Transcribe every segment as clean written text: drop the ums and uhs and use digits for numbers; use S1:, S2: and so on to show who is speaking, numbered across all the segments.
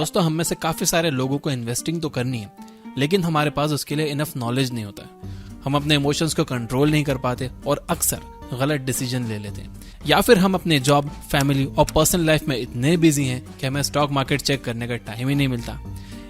S1: दोस्तों, हम में से काफी सारे लोगों को इन्वेस्टिंग तो करनी है, लेकिन हमारे पास उसके लिए इनफ नॉलेज नहीं होता है। हम अपने इमोशंस को कंट्रोल नहीं कर पाते और अक्सर गलत डिसीजन ले लेते हैं, या फिर हम अपने जॉब, फैमिली और पर्सनल लाइफ में इतने बिजी हैं कि हमें स्टॉक मार्केट चेक करने का टाइम ही नहीं मिलता।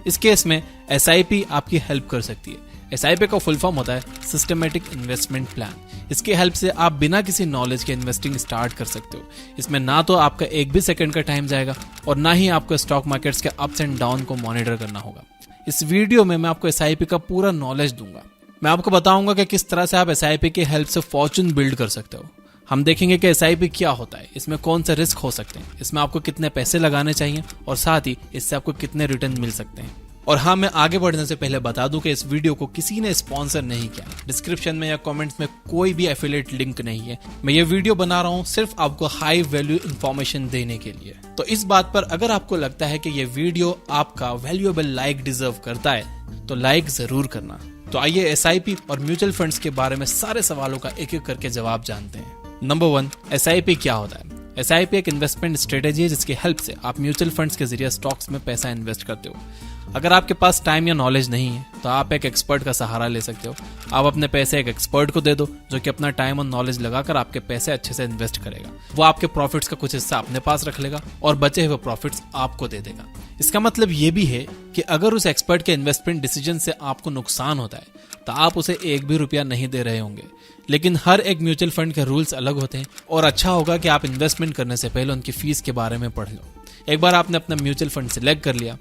S1: इस केस में SIP आपकी हेल्प कर सकती है। SIP का फुल फॉर्म होता है सिस्टमेटिक इन्वेस्टमेंट प्लान। इसकी हेल्प से आप बिना किसी नॉलेज के इन्वेस्टिंग स्टार्ट कर सकते हो। इसमें ना तो आपका एक भी सेकंड का टाइम जाएगा और ना ही आपको स्टॉक मार्केट्स के अप्स एंड डाउन को मॉनिटर करना होगा। इस वीडियो में मैं आपको SIP का पूरा नॉलेज दूंगा। मैं आपको बताऊंगा कि किस तरह से आप SIP की हेल्प से फॉर्चून बिल्ड कर सकते हो। हम देखेंगे कि SIP क्या होता है, इसमें कौन सा रिस्क हो सकते हैं, इसमें आपको कितने पैसे लगाने चाहिए और साथ ही इससे आपको कितने रिटर्न मिल सकते हैं। और हाँ, मैं आगे बढ़ने से पहले बता दूं कि इस वीडियो को किसी ने स्पॉन्सर नहीं किया। डिस्क्रिप्शन में या कमेंट्स में कोई भी एफिलिएट लिंक नहीं है। मैं ये वीडियो बना रहा हूँ सिर्फ आपको हाई वैल्यू इंफॉर्मेशन देने के लिए। तो इस बात पर अगर आपको लगता है कि ये वीडियो आपका वैल्यूएबल लाइक डिजर्व करता है तो लाइक जरूर करना। तो आइए SIP और म्यूचुअल फंड्स के बारे में सारे सवालों का एक एक करके जवाब जानते हैं। नंबर 1, SIP क्या होता है? SIP एक इन्वेस्टमेंट स्ट्रेटेजी है जिसकी हेल्प से आप म्यूचुअल फंड्स के जरिए स्टॉक्स में पैसा इन्वेस्ट करते हो। अगर आपके पास टाइम या नॉलेज नहीं है तो आप एक एक्सपर्ट का सहारा ले सकते हो। आप अपने पैसे एक एक्सपर्ट को दे दो जो कि अपना टाइम और नॉलेज लगाकर आपके पैसे अच्छे से इन्वेस्ट करेगा। वो आपके प्रॉफिट्स का कुछ हिस्सा अपने पास रख लेगा और बचे हुए प्रॉफिट्स आपको दे देगा। इसका मतलब ये भी है कि अगर उस एक्सपर्ट के इन्वेस्टमेंट डिसीजन से आपको नुकसान होता है तो आप उसे एक भी रुपया नहीं दे रहे होंगे। लेकिन हर एक म्यूचुअल फंड के रूल्स अलग होते हैं और अच्छा होगा कि आप इन्वेस्टमेंट करने से पहले उनकी फीस के बारे में पढ़ लो। एक बार आपने अपना म्यूचुअल फंड सिलेक्ट कर लिया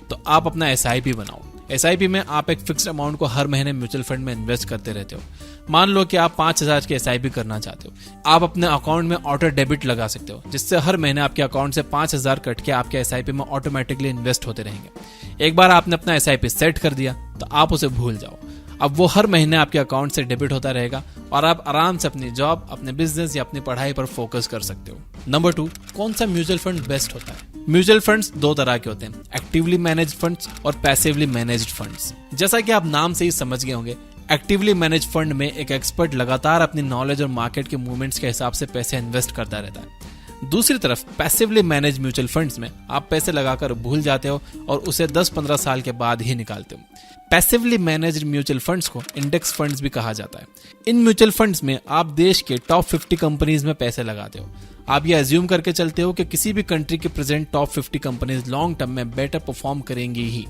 S1: तो आप अपना SIP बनाओ। SIP में आप एक फिक्स्ड अमाउंट को हर महीने म्यूचुअल फंड में इन्वेस्ट करते रहते हो। मान लो कि आप 5,000 की SIP करना चाहते हो। आप अपने अकाउंट में ऑटो डेबिट लगा सकते हो जिससे हर महीने आपके अकाउंट से 5,000 कट के आपके SIP में ऑटोमेटिकली इन्वेस्ट होते रहेंगे। एक बार आपने अपना SIP सेट कर दिया तो आप उसे भूल जाओ। अब वो हर महीने आपके अकाउंट से डेबिट होता रहेगा और आप आराम से अपनी जॉब, अपने बिजनेस या अपनी पढ़ाई पर फोकस कर सकते हो। नंबर 2, कौन सा म्यूचुअल फंड बेस्ट होता है? म्यूचुअल फंड्स दो तरह के होते हैं, एक्टिवली मैनेज्ड फंड्स और पैसिवली मैनेज्ड फंड्स। जैसा कि आप नाम से ही समझ गए होंगे, एक्टिवली मैनेज्ड फंड में एक एक्सपर्ट लगातार अपनी नॉलेज और मार्केट के मूवमेंट्स के हिसाब से पैसे इन्वेस्ट करता रहता है। दूसरी तरफ पैसिवली मैनेज म्यूचुअल फंड्स में आप पैसे लगाकर भूल जाते हो और उसे 10-15 साल के बाद ही निकालते हो। पैसिवली मैनेज्ड म्यूचुअल फंड्स को इंडेक्स फंड्स भी कहा जाता है। इन म्यूचुअल फंड्स में आप देश के टॉप 50 कंपनीज में पैसे लगाते हो। आप ये अज्यूम करके चलते हो कि किसी भी कंट्री के present top 50 companies long term में बेटर परफॉर्म करेंगी ही।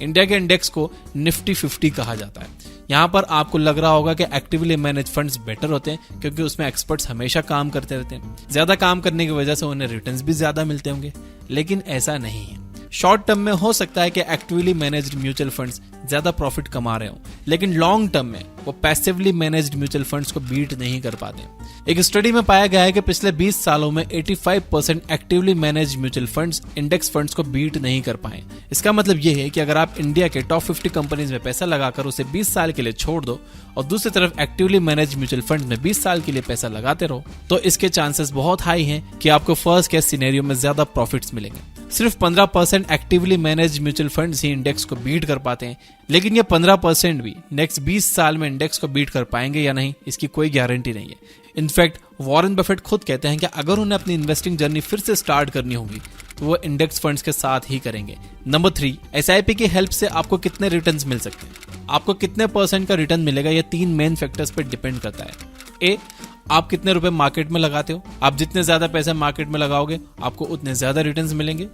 S1: इंडिया के इंडेक्स को निफ्टी 50 कहा जाता है। यहाँ पर आपको लग रहा होगा कि एक्टिवली मैनेज फंड्स बेटर होते हैं क्योंकि उसमें एक्सपर्ट्स हमेशा काम करते रहते हैं। ज्यादा काम करने की वजह से उन्हें रिटर्न्स भी ज्यादा मिलते होंगे, लेकिन ऐसा नहीं है। शॉर्ट टर्म में हो सकता है कि एक्टिवली मैनेज्ड म्यूचुअल फंड्स ज्यादा प्रॉफिट कमा रहे हो, लेकिन लॉन्ग टर्म में वो पैसिवली मैनेज्ड म्यूचुअल फंड्स को बीट नहीं कर पाते। एक स्टडी में पाया गया है कि पिछले 20 सालों में 85% actively managed mutual funds index funds को बीट नहीं कर पाए। इसका मतलब ये है कि अगर आप इंडिया के टॉप 50 कंपनीज में पैसा लगाकर उसे 20 साल के लिए छोड़ दो और दूसरी तरफ एक्टिवली मैनेज्ड म्यूचुअल फंड में 20 साल के लिए पैसा लगाते रहो तो इसके चांसेस बहुत हाई हैं कि आपको फर्स्ट केस सिनेरियो में ज्यादा प्रॉफिट्स मिलेंगे। सिर्फ 15% एक्टिवली मैनेज्ड म्यूचुअल फंड्स ही इंडेक्स को बीट कर पाते हैं, लेकिन ये 15% भी नेक्स्ट 20 साल में इंडेक्स को बीट कर पाएंगे या नहीं, इसकी कोई गारंटी नहीं है। इनफैक्ट वॉरेन बफेट खुद कहते हैं कि अगर उन्हें अपनी इन्वेस्टिंग जर्नी फिर से स्टार्ट करनी होगी तो वो इंडेक्स फंड्स के साथ ही करेंगे। नंबर 3, SIP की हेल्प से आपको कितने रिटर्न्स मिल सकते हैं? आपको कितने % का रिटर्न मिलेगा ये 3 मेन फैक्टर्स पर डिपेंड करता है। A, आप कितने रुपए मार्केट में लगाते हो। आप जितने ज्यादा पैसे मार्केट में लगाओगे आपको उतने ज्यादा रिटर्न्स मिलेंगे।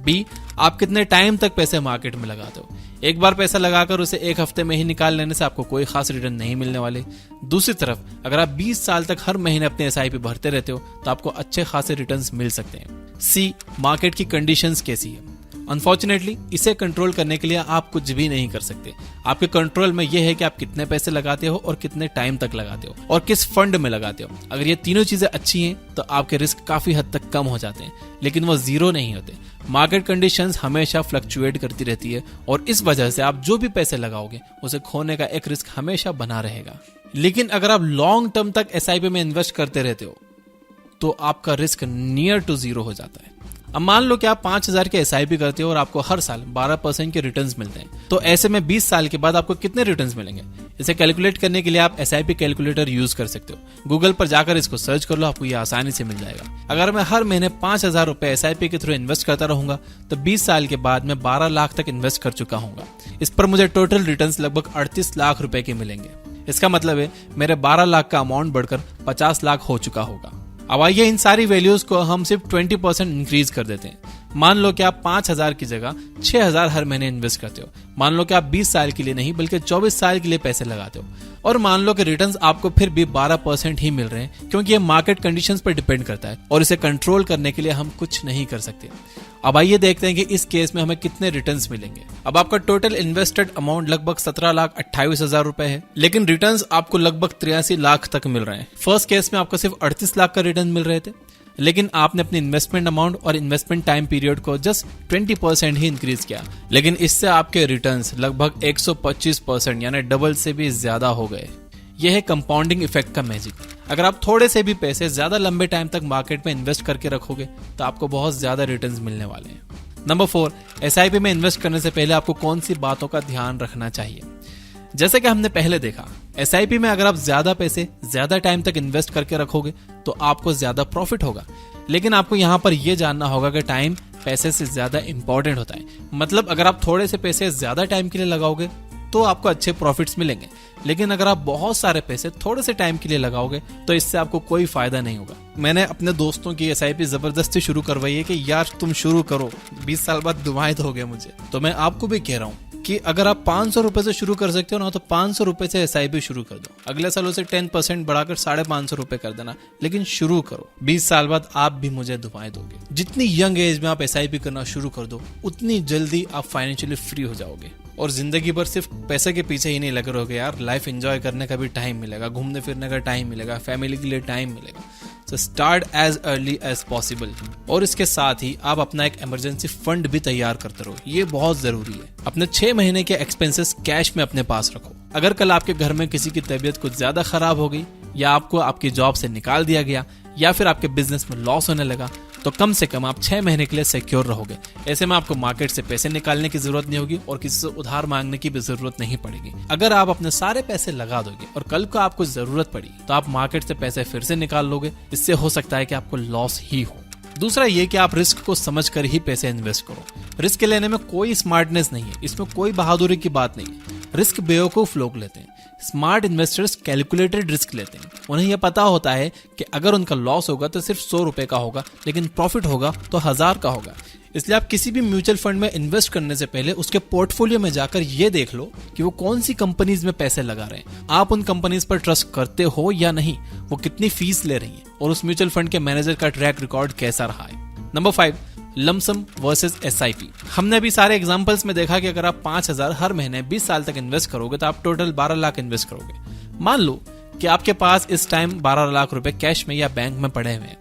S1: B, आप कितने टाइम तक पैसे मार्केट में लगाते हो। एक बार पैसा लगाकर उसे एक हफ्ते में ही निकाल लेने से आपको कोई खास रिटर्न नहीं मिलने वाले। दूसरी तरफ अगर आप 20 साल तक हर महीने अपने SIP भरते रहते हो तो आपको अच्छे खासे रिटर्न्स मिल सकते हैं। C, मार्केट की कंडीशंस कैसी है। अनफॉर्चुनेटली इसे कंट्रोल करने के लिए आप कुछ भी नहीं कर सकते। आपके कंट्रोल में यह है कि आप कितने पैसे लगाते हो और कितने टाइम तक लगाते हो और किस फंड में लगाते हो। अगर ये तीनों चीजें अच्छी हैं तो आपके रिस्क काफी हद तक कम हो जाते हैं, लेकिन वो जीरो नहीं होते। मार्केट कंडीशंस हमेशा फ्लक्चुएट करती रहती है और इस वजह से आप जो भी पैसे लगाओगे उसे खोने का एक रिस्क हमेशा बना रहेगा। लेकिन अगर आप लॉन्ग टर्म तक SIP में इन्वेस्ट करते रहते हो तो आपका रिस्क नियर टू जीरो हो जाता है। अब मान लो कि आप 5,000 के SIP करते हो और आपको हर साल 12% के रिटर्न्स मिलते हैं, तो ऐसे में 20 साल के बाद आपको कितने रिटर्न्स मिलेंगे? इसे कैलकुलेट करने के लिए आप SIP कैलकुलेटर यूज कर सकते हो। गूगल पर जाकर इसको सर्च कर लो, आपको ये आसानी से मिल जाएगा। अगर मैं हर महीने 5,000 रुपए SIP के थ्रू इन्वेस्ट करता रहूंगा तो 20 साल के बाद मैं 12 लाख तक इन्वेस्ट कर चुका हूंगा। इस पर मुझे टोटल रिटर्न्स लगभग 38 लाख रुपए के मिलेंगे। इसका मतलब है मेरे 12 लाख का अमाउंट बढ़कर 50 लाख हो चुका होगा। अब आइए इन सारी वैल्यूज को हम सिर्फ 20% इंक्रीज कर देते हैं। मान लो कि आप 5,000 की जगह 6,000 हर महीने इन्वेस्ट करते हो। मान लो कि आप 20 साल के लिए नहीं बल्कि 24 साल के लिए पैसे लगाते हो, और मान लो कि रिटर्न्स आपको फिर भी 12% ही मिल रहे हैं, क्योंकि ये मार्केट कंडीशंस पर डिपेंड करता है और इसे कंट्रोल करने के लिए हम कुछ नहीं कर सकते। अब आइए देखते हैं कि इस केस में हमें कितने रिटर्न्स मिलेंगे। अब आपका टोटल इन्वेस्टेड अमाउंट लगभग 17,28,000 रुपए है, लेकिन रिटर्न्स आपको लगभग 83 लाख तक मिल रहे हैं। फर्स्ट केस में आपको सिर्फ 38 लाख का रिटर्न मिल रहे थे, लेकिन आपने अपनी इन्वेस्टमेंट अमाउंट और इन्वेस्टमेंट टाइम पीरियड को जस्ट 20% ही इंक्रीज किया, लेकिन इससे आपके रिटर्न्स लगभग 125% यानी डबल से भी ज्यादा हो गए। यह है कंपाउंडिंग इफेक्ट का मैजिक। अगर आप थोड़े से भी पैसे ज्यादा लंबे टाइम तक मार्केट में इन्वेस्ट करके रखोगे तो आपको बहुत ज्यादा रिटर्न्स मिलने वाले हैं। नंबर 4, SIP में इन्वेस्ट करने से पहले आपको कौन सी बातों का ध्यान रखना चाहिए। जैसे कि हमने पहले देखा, SIP में अगर आप ज्यादा पैसे ज्यादा टाइम तक इन्वेस्ट करके रखोगे तो आपको ज्यादा प्रॉफिट होगा, लेकिन आपको यहां पर यह जानना होगा कि टाइम पैसे से ज्यादा इंपॉर्टेंट होता है। मतलब अगर आप थोड़े से पैसे ज्यादा टाइम के लिए लगाओगे तो आपको अच्छे प्रॉफिट्स मिलेंगे, लेकिन अगर आप बहुत सारे पैसे थोड़े से टाइम के लिए लगाओगे तो इससे आपको कोई फायदा नहीं होगा। मैंने अपने दोस्तों की SIP जबरदस्ती शुरू करवाई है कि यार तुम शुरू करो, 20 साल बाद दुआएं दोगे मुझे। तो मैं आपको भी कह रहा हूँ कि अगर आप 500 रुपए से शुरू कर सकते हो ना, तो 500 रुपए से SIP शुरू कर दो। अगले साल उसे 10% बढ़ाकर 550 रुपए कर देना, लेकिन शुरू करो। 20 साल बाद आप भी मुझे दुआएं दोगे। जितनी यंग एज में आप SIP करना शुरू कर दो, उतनी जल्दी आप फाइनेंशियली फ्री हो जाओगे और जिंदगी भर सिर्फ पैसे के पीछे ही नहीं लगे रहोगे। यार लाइफ एंजॉय करने का भी टाइम मिलेगा, घूमने फिरने का टाइम मिलेगा, फैमिली के लिए टाइम मिलेगा। So start as early as possible. और इसके साथ ही आप अपना एक इमरजेंसी फंड भी तैयार करते रहो, ये बहुत जरूरी है। अपने 6 महीने के एक्सपेंसेस कैश में अपने पास रखो। अगर कल आपके घर में किसी की तबीयत कुछ ज्यादा खराब हो गई, या आपको आपकी जॉब से निकाल दिया गया, या फिर आपके बिजनेस में लॉस होने लगा, तो कम से कम आप 6 महीने के लिए सिक्योर रहोगे। ऐसे में आपको मार्केट से पैसे निकालने की जरूरत नहीं होगी और किसी से उधार मांगने की भी जरूरत नहीं पड़ेगी। अगर आप अपने सारे पैसे लगा दोगे और कल को आपको जरूरत पड़ी तो आप मार्केट से पैसे फिर से निकाल लोगे। इससे हो सकता है कि आपको लॉस ही हो। दूसरा ये कि आप रिस्क को समझकर ही पैसे इन्वेस्ट करो। रिस्क लेने में कोई स्मार्टनेस नहीं है, इसमें कोई बहादुरी की बात नहीं है। रिस्क बेवकूफ लोग लेते हैं। स्मार्ट इन्वेस्टर्स कैलकुलेटेड रिस्क लेते हैं। उन्हें यह पता होता है कि अगर उनका लॉस होगा तो सिर्फ 100 रुपए का होगा, लेकिन प्रॉफिट होगा तो 1000 का होगा। इसलिए आप किसी भी म्यूचुअल फंड में इन्वेस्ट करने से पहले उसके पोर्टफोलियो में जाकर ये देख लो कि वो कौन सी कंपनीज में पैसे लगा रहे हैं, आप उन कंपनीज पर ट्रस्ट करते हो या नहीं, वो कितनी फीस ले रही है और उस म्यूचुअल फंड के मैनेजर का ट्रैक रिकॉर्ड कैसा रहा है। Number 5, lump sum versus SIP। हमने अभी सारे एग्जांपल्स में देखा कि अगर आप 5,000 हर महीने 20 साल तक इन्वेस्ट करोगे तो आप टोटल 12 लाख इन्वेस्ट करोगे। मान लो कि आपके पास इस टाइम 12 लाख रुपए कैश में या बैंक में पड़े हुए हैं,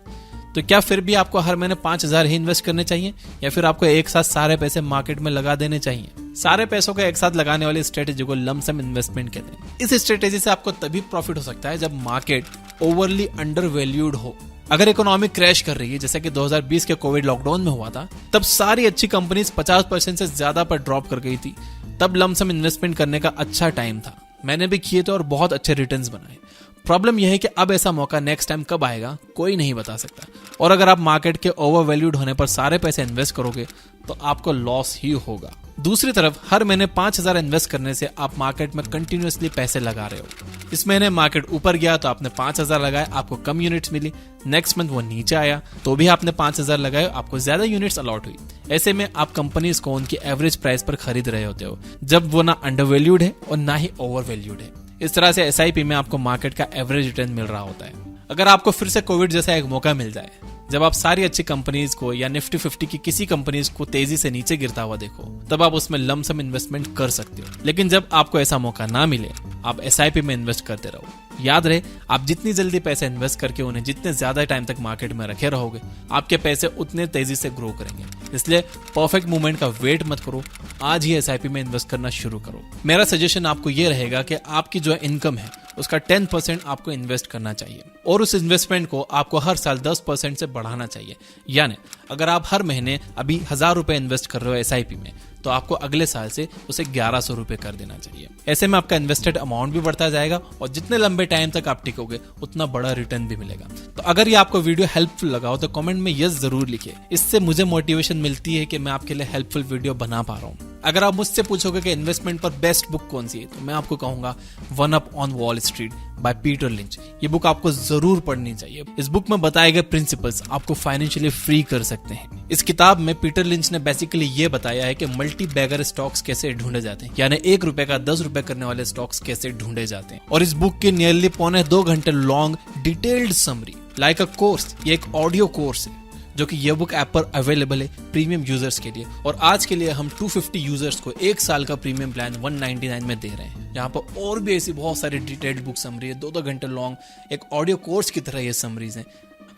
S1: तो क्या फिर भी आपको हर महीने 5,000 ही इन्वेस्ट करने चाहिए, या फिर आपको एक साथ सारे पैसे मार्केट में लगा देने चाहिए? सारे पैसों को एक साथ लगाने वाली स्ट्रेटेजी को लमसम इन्वेस्टमेंट कहते हैं। इस स्ट्रेटेजी से आपको तभी प्रॉफिट हो सकता है जब मार्केट ओवरली अंडर वैल्यूड हो। अगर इकोनॉमी क्रैश कर रही है, जैसे कि 2020 के कोविड लॉकडाउन में हुआ था, तब सारी अच्छी कंपनीज 50% से ज्यादा पर ड्रॉप कर गई थी, तब लमसम इन्वेस्टमेंट करने का अच्छा टाइम था। मैंने भी किए थे और बहुत अच्छे रिटर्न्स बनाए। प्रॉब्लम यह है कि अब ऐसा मौका नेक्स्ट टाइम कब आएगा कोई नहीं बता सकता, और अगर आप मार्केट के ओवर वैल्यूड होने पर सारे पैसे इन्वेस्ट करोगे तो आपको लॉस ही होगा। दूसरी तरफ हर महीने 5,000 इन्वेस्ट करने से आप मार्केट में कंटिन्यूअसली पैसे लगा रहे हो। इस महीने मार्केट ऊपर गया तो आपने 5,000 लगाए, आपको कम यूनिट्स मिली। नेक्स्ट मंथ वो नीचे आया तो भी आपने 5,000 लगाए, आपको ज्यादा यूनिट्स अलॉट हुई। ऐसे में आप कंपनीज को उनकी एवरेज प्राइस पर खरीद रहे होते हो, जब वो ना अंडर वैल्यूड है और ना ही ओवर वैल्यूड है। इस तरह से SIP में आपको मार्केट का एवरेज रिटर्न मिल रहा होता है। अगर आपको फिर से कोविड जैसा एक मौका मिल जाए, जब आप सारी अच्छी कंपनीज को या निफ्टी 50 की किसी कंपनीज को तेजी से नीचे गिरता हुआ देखो, तब आप उसमें लमसम इन्वेस्टमेंट कर सकते हो। लेकिन जब आपको ऐसा मौका ना मिले, आप SIP में इन्वेस्ट करते रहो। याद रहे, आप जितनी जल्दी पैसे इन्वेस्ट करके उन्हें जितने ज्यादा टाइम तक मार्केट में रखे रहोगे, आपके पैसे उतने तेजी से ग्रो करेंगे। इसलिए परफेक्ट मूवमेंट का वेट मत करो, आज ही SIP में इन्वेस्ट करना शुरू करो। मेरा सजेशन आपको यह रहेगा कि आपकी जो इनकम है उसका 10% आपको इन्वेस्ट करना चाहिए और उस इन्वेस्टमेंट को आपको हर साल 10% से बढ़ाना चाहिए। यानी अगर आप हर महीने अभी 1000 रुपए इन्वेस्ट कर रहे हो SIP में, तो आपको अगले साल से उसे 1100 रुपए कर देना चाहिए। ऐसे में आपका इन्वेस्टेड अमाउंट भी बढ़ता जाएगा और जितने लंबे टाइम तक आप टिकोगे उतना बड़ा रिटर्न भी मिलेगा। तो अगर ये आपको वीडियो हेल्पफुल लगा हो तो कमेंट में यस जरूर लिखिए। इससे मुझे मोटिवेशन मिलती है कि मैं आपके लिए हेल्पफुल वीडियो बना पा रहा हूँ। अगर आप मुझसे पूछोगे कि इन्वेस्टमेंट पर बेस्ट बुक कौन सी है, तो मैं आपको कहूंगा one up on wall street by Peter lynch. ये बुक आपको जरूर पढ़नी चाहिए। इस बुक में बताए गए प्रिंसिपल्स आपको फाइनेंशियली फ्री कर सकते हैं। इस किताब में पीटर लिंच ने बेसिकली ये बताया है कि मल्टी बैगर स्टॉक्स कैसे ढूंढे जाते हैं, यानी 1 रुपए का 10 रुपए करने वाले स्टॉक्स कैसे ढूंढे जाते हैं। और इस बुक की नियरली 2.25 घंटे long detailed summary like a course, ये एक ऑडियो कोर्स है जो कि ये बुक ऐप पर अवेलेबल है प्रीमियम यूजर्स के लिए। और आज के लिए हम 250 यूजर्स को 1 साल का प्रीमियम प्लान 199 में दे रहे हैं। यहाँ पर और भी ऐसी बहुत सारी डिटेल्ड बुक समरी है, 2-2 घंटे लॉन्ग एक ऑडियो कोर्स की तरह ये समरीज हैं।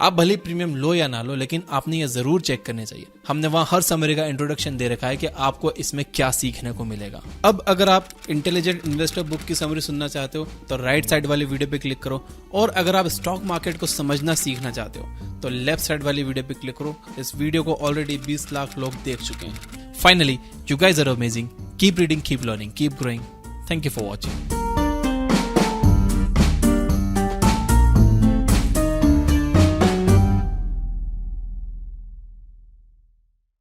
S1: आप भले प्रीमियम लो या ना लो, लेकिन आपने ये जरूर चेक करने चाहिए। हमने वहां हर समरी का इंट्रोडक्शन दे रखा है कि आपको इसमें क्या सीखने को मिलेगा। अब अगर आप इंटेलिजेंट इन्वेस्टर बुक की समरी सुनना चाहते हो तो राइट साइड वाली वीडियो पे क्लिक करो, और अगर आप स्टॉक मार्केट को समझना सीखना चाहते हो तो लेफ्ट साइड वाली वीडियो पे क्लिक करो। इस वीडियो को ऑलरेडी 20 लाख लोग देख चुके हैं। Finally, you guys are amazing. Keep reading, keep learning, keep growing. Thank you for watching.